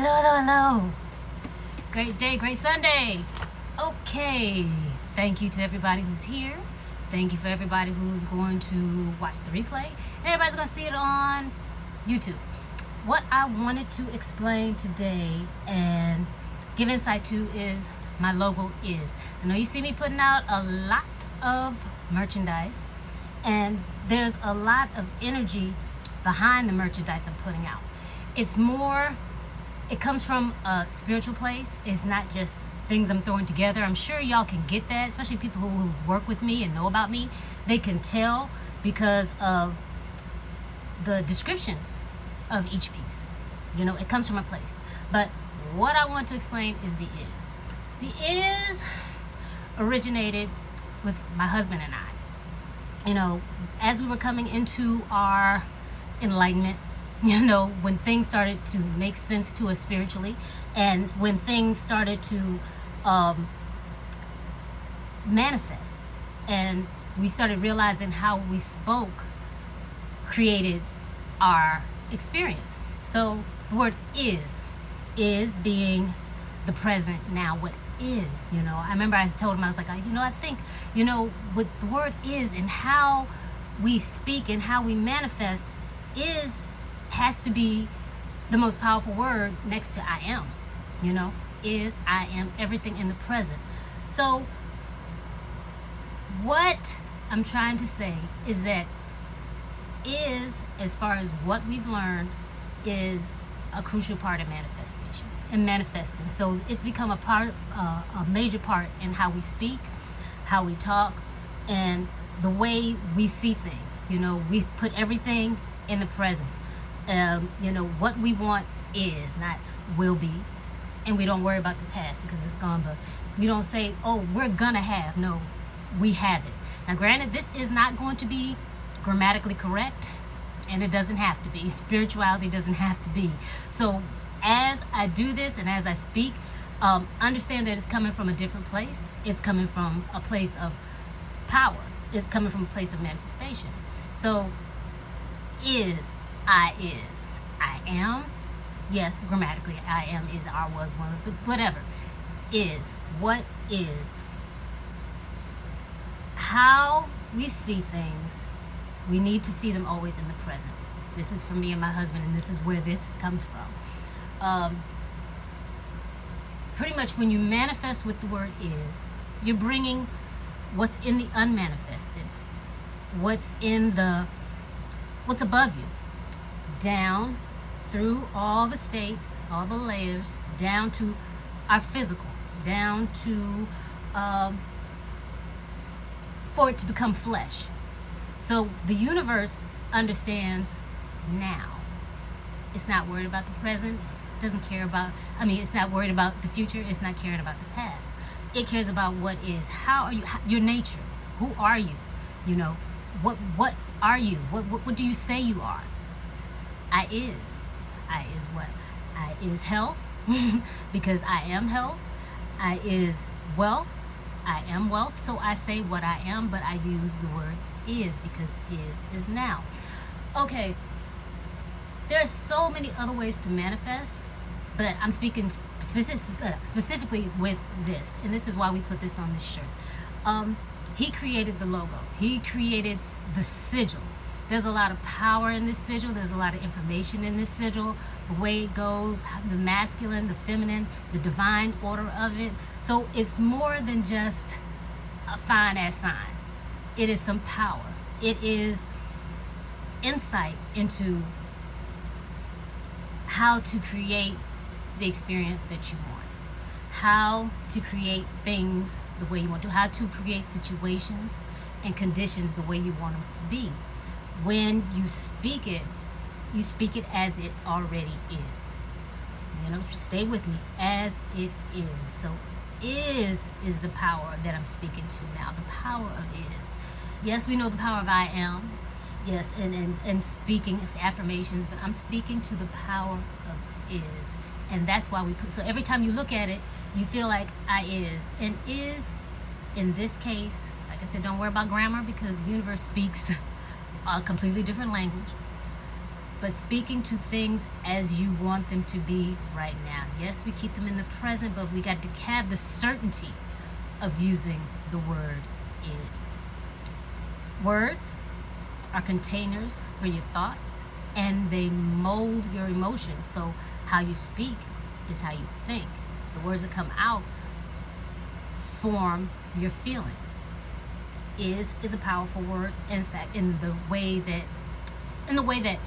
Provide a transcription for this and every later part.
Hello. Great day, great Sunday. Okay. Thank you to everybody who's here. Thank you for everybody who's going to watch the replay. And everybody's going to see it on YouTube. What I wanted to explain today and give insight to is my logo is. I know you see me putting out a lot of merchandise, and there's a lot of energy behind the merchandise I'm putting out. It's more, it comes from a spiritual place. It's not just things I'm throwing together. I'm sure y'all can get that, especially people who work with me and know about me. They can tell because of the descriptions of each piece. You know, it comes from a place. But what I want to explain is the is. The is originated with my husband and I. You know, as we were coming into our enlightenment, you know, when things started to make sense to us spiritually, and when things started to manifest, and we started realizing how we spoke created our experience. So the word is being the present now, what is, you know. I remember I told him, I was like, I think, what the word is and how we speak and how we manifest has to be the most powerful word next to I am, is, I am, everything in the present. So what I'm trying to say is that is, as far as what we've learned, is a crucial part of manifestation and manifesting. So it's become a major part in how we speak, how we talk, and the way we see things. We put everything in the present. What we want is, not will be, and we don't worry about the past because it's gone. But we don't say, oh, we're gonna have. No, we have it. Now granted, this is not going to be grammatically correct, and it doesn't have to be. Spirituality doesn't have to be. So as I do this and as I speak, understand that it's coming from a different place. It's coming from a place of power. It's coming from a place of manifestation. So is, I am, yes, grammatically I am, is, are, was, were, but whatever. Is, what is, how we see things, we need to see them always in the present. This is for me and my husband, and this is where this comes from. Pretty much when you manifest with the word is, you're bringing what's in the unmanifested, what's above you, down through all the states, all the layers, down to our physical, down to for it to become flesh. So the universe understands now. It's not worried about the present. Doesn't care about, it's not worried about the future. It's not caring about the past. It cares about what is. How are you? Your nature. Who are you? What are you? What do you say you are? I is. I is what? I is health, because I am health. I is wealth. I am wealth. So I say what I am, but I use the word is because is now. Okay. There are so many other ways to manifest, but I'm speaking specifically with this, and this is why we put this on this shirt. He created the logo. He created the sigil. There's a lot of power in this sigil. There's a lot of information in this sigil. The way it goes, the masculine, the feminine, the divine order of it. So it's more than just a fine ass sign. It is some power. It is insight into how to create the experience that you want, how to create things the way you want to, how to create situations and conditions the way you want them to be. When you speak it as it already is. Stay with me, as it is. So is the power that I'm speaking to now, the power of is. Yes, we know the power of I am. Yes, and speaking of affirmations, but I'm speaking to the power of is. And that's why so every time you look at it, you feel like I is. And is, in this case, like I said, don't worry about grammar because the universe speaks a completely different language. but speaking to things as you want them to be right now. Yes, we keep them in the present, but we got to have the certainty of using the word is. Words are containers for your thoughts, and they mold your emotions. So how you speak is how you think. The words that come out form your feelings. Is a powerful word. In fact, in the way that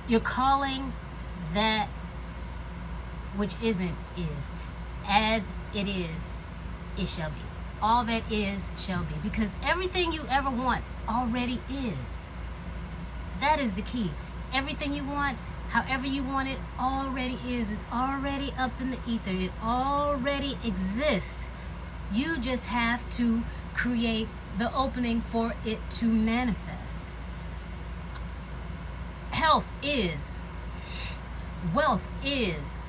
you're calling that which isn't is. As it is, it shall be. All that is shall be. Because everything you ever want already is. That is the key. Everything you want, however you want it, already is. It's already up in the ether. It already exists. You just have to create the opening for it to manifest. Health is. Wealth is.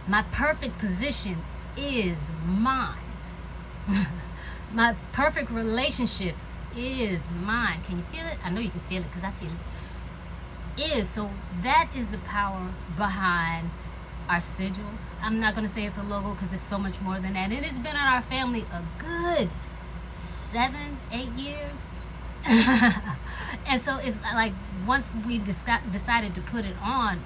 My perfect position is mine. My perfect relationship is mine. Can you feel it? I know you can feel it because I feel it. Is. So that is the power behind our sigil. I'm not going to say it's a logo because it's so much more than that. It has been in our family a good 7-8 years. And so it's like once we decided to put it on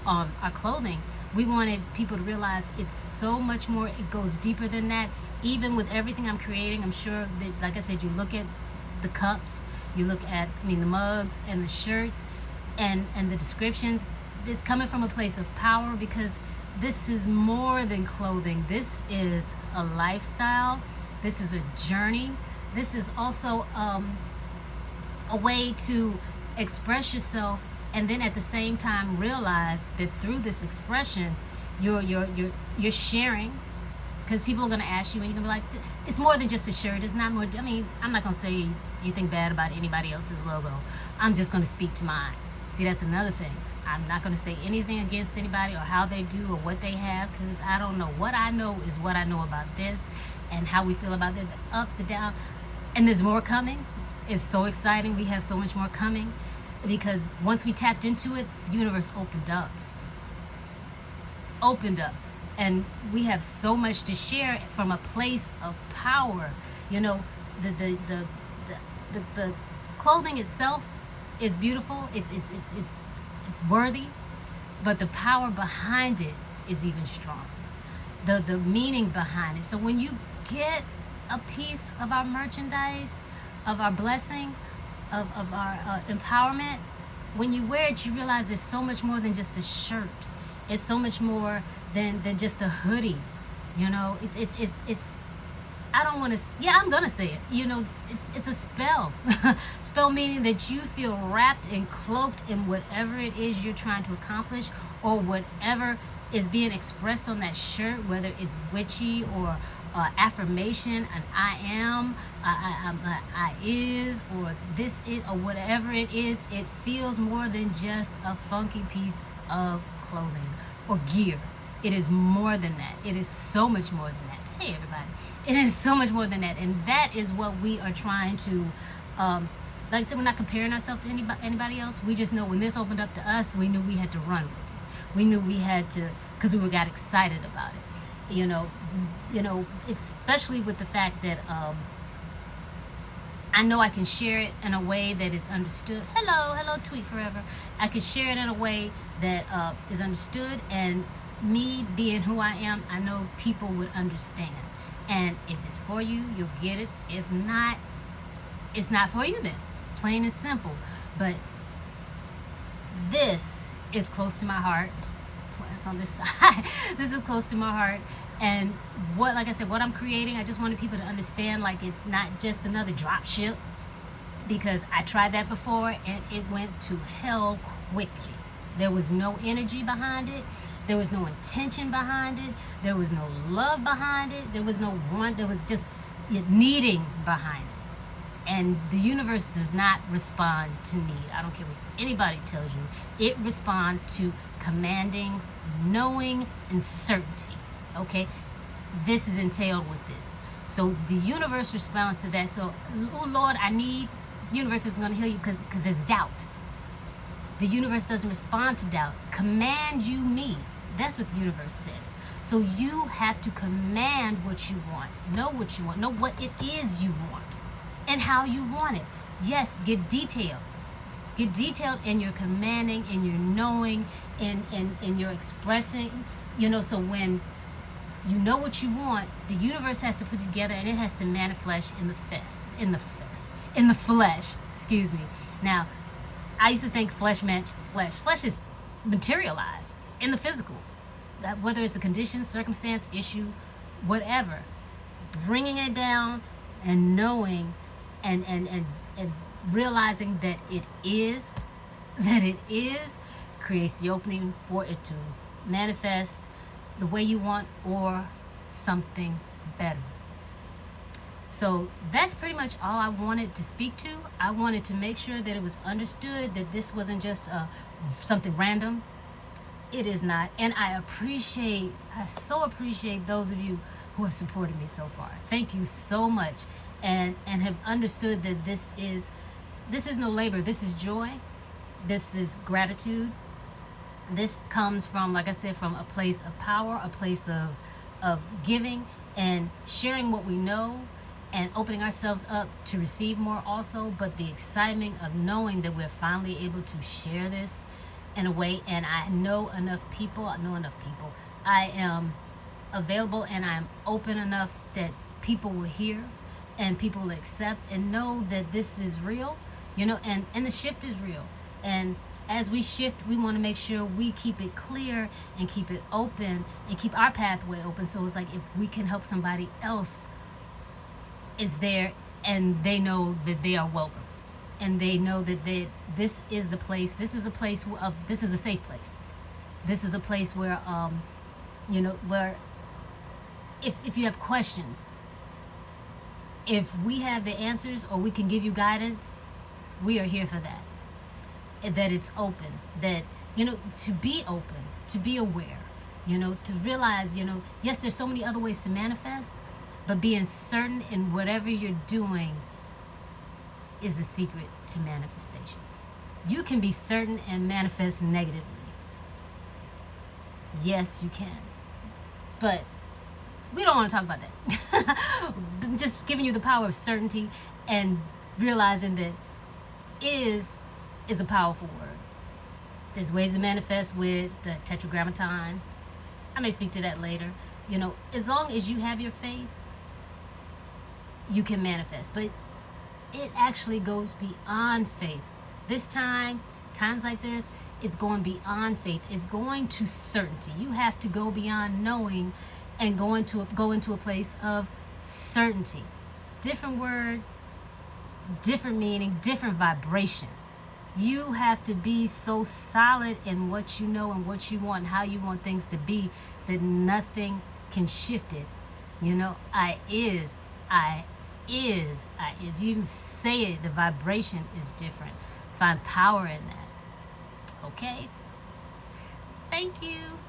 our clothing, we wanted people to realize it's so much more. It goes deeper than that. Even with everything I'm creating, I'm sure that, like I said, you look at the cups, you look at the mugs and the shirts and the descriptions. It's coming from a place of power because this is more than clothing. This is a lifestyle. This is a journey. This is also a way to express yourself, and then at the same time realize that through this expression, you're sharing. Because people are going to ask you, and you're going to be like, it's more than just a shirt. It's not more. I mean, I'm not going to say anything bad about anybody else's logo. I'm just going to speak to mine. See, that's another thing. I'm not going to say anything against anybody or how they do or what they have, because I don't know. What I know is what I know about this and how we feel about it, the up, the down. And there's more coming. It's so exciting. We have so much more coming because once we tapped into it, the universe opened up. And we have so much to share from a place of power. You know, the clothing itself is beautiful. It's worthy, but the power behind it is even stronger. The meaning behind it. So when you get a piece of our merchandise, of our blessing, of our empowerment, when you wear it, you realize it's so much more than just a shirt. It's so much more than just a hoodie. You know, it's I don't want to, yeah, I'm gonna say it. You know, it's a spell. Spell meaning that you feel wrapped and cloaked in whatever it is you're trying to accomplish, or whatever is being expressed on that shirt, whether it's witchy or affirmation, an I am, I is, or this is, or whatever it is. It feels more than just a funky piece of clothing or gear. It is more than that. It is so much more than that. Hey everybody, it is so much more than that, and that is what we are trying to like I said, we're not comparing ourselves to anybody else. We just know when this opened up to us, we knew we had to run with it. We knew we had to, because we got excited about it. You know, especially with the fact that I know I can share it in a way that is understood. Hello, Tweet Forever. I can share it in a way that is understood, and me being who I am, I know people would understand. And if it's for you, you'll get it. If not, it's not for you then. Plain and simple. But this is close to my heart. That's why it's on this side. This is close to my heart. And like I said, what I'm creating, I just wanted people to understand, like, it's not just another drop ship, because I tried that before and it went to hell quickly. There was no energy behind it. There was no intention behind it. There was no love behind it. There was no want. There was just needing behind it. And the universe does not respond to need. I don't care what anybody tells you. It responds to commanding, knowing, and certainty. Okay? This is entailed with this. So the universe responds to that. So, oh Lord, I need. Universe isn't going to heal you because there's doubt. The universe doesn't respond to doubt. Command you me. That's what the universe says. So you have to command what you want. Know what you want. Know what it is you want and how you want it. Yes, get detailed. Get detailed in your commanding, in your knowing, in your expressing. So when you know what you want, the universe has to put it together and it has to manifest in the flesh. Excuse me. Now, I used to think flesh meant flesh. Flesh is materialized in the physical. That whether it's a condition, circumstance, issue, whatever. Bringing it down and knowing and realizing that it is creates the opening for it to manifest the way you want or something better. So that's pretty much all I wanted to speak to. I wanted to make sure that it was understood that this wasn't just something random. It is not. And I so appreciate those of you who have supported me so far. Thank you so much. And have understood that this is no labor. This is joy. This is gratitude. This comes from, like I said, from a place of power, a place of giving and sharing what we know and opening ourselves up to receive more also. But the excitement of knowing that we're finally able to share this in a way, and I know enough people. I am available and I'm open enough that people will hear and people will accept and know that this is real, and the shift is real. And as we shift, we want to make sure we keep it clear and keep it open and keep our pathway open. So it's like if we can help somebody else is there and they know that they are welcome. And they know that this is the place. This is a place this is a safe place. This is a place where, where if you have questions, if we have the answers or we can give you guidance, we are here for that. And that it's open. That to be open, to be aware, to realize, yes, there's so many other ways to manifest, but being certain in whatever you're doing is the secret to manifestation. You can be certain and manifest negatively. Yes, you can. But we don't want to talk about that. Just giving you the power of certainty and realizing that is a powerful word. There's ways to manifest with the tetragrammaton. I may speak to that later. As long as you have your faith, you can manifest. But it actually goes beyond faith. Times like this, it's going beyond faith. It's going to certainty. You have to go beyond knowing and go into a place of certainty. Different word, different meaning, different vibration. You have to be so solid in what you know and what you want and how you want things to be that nothing can shift it. I is. You even say it, the vibration is different. Find power in that. Okay? Thank you.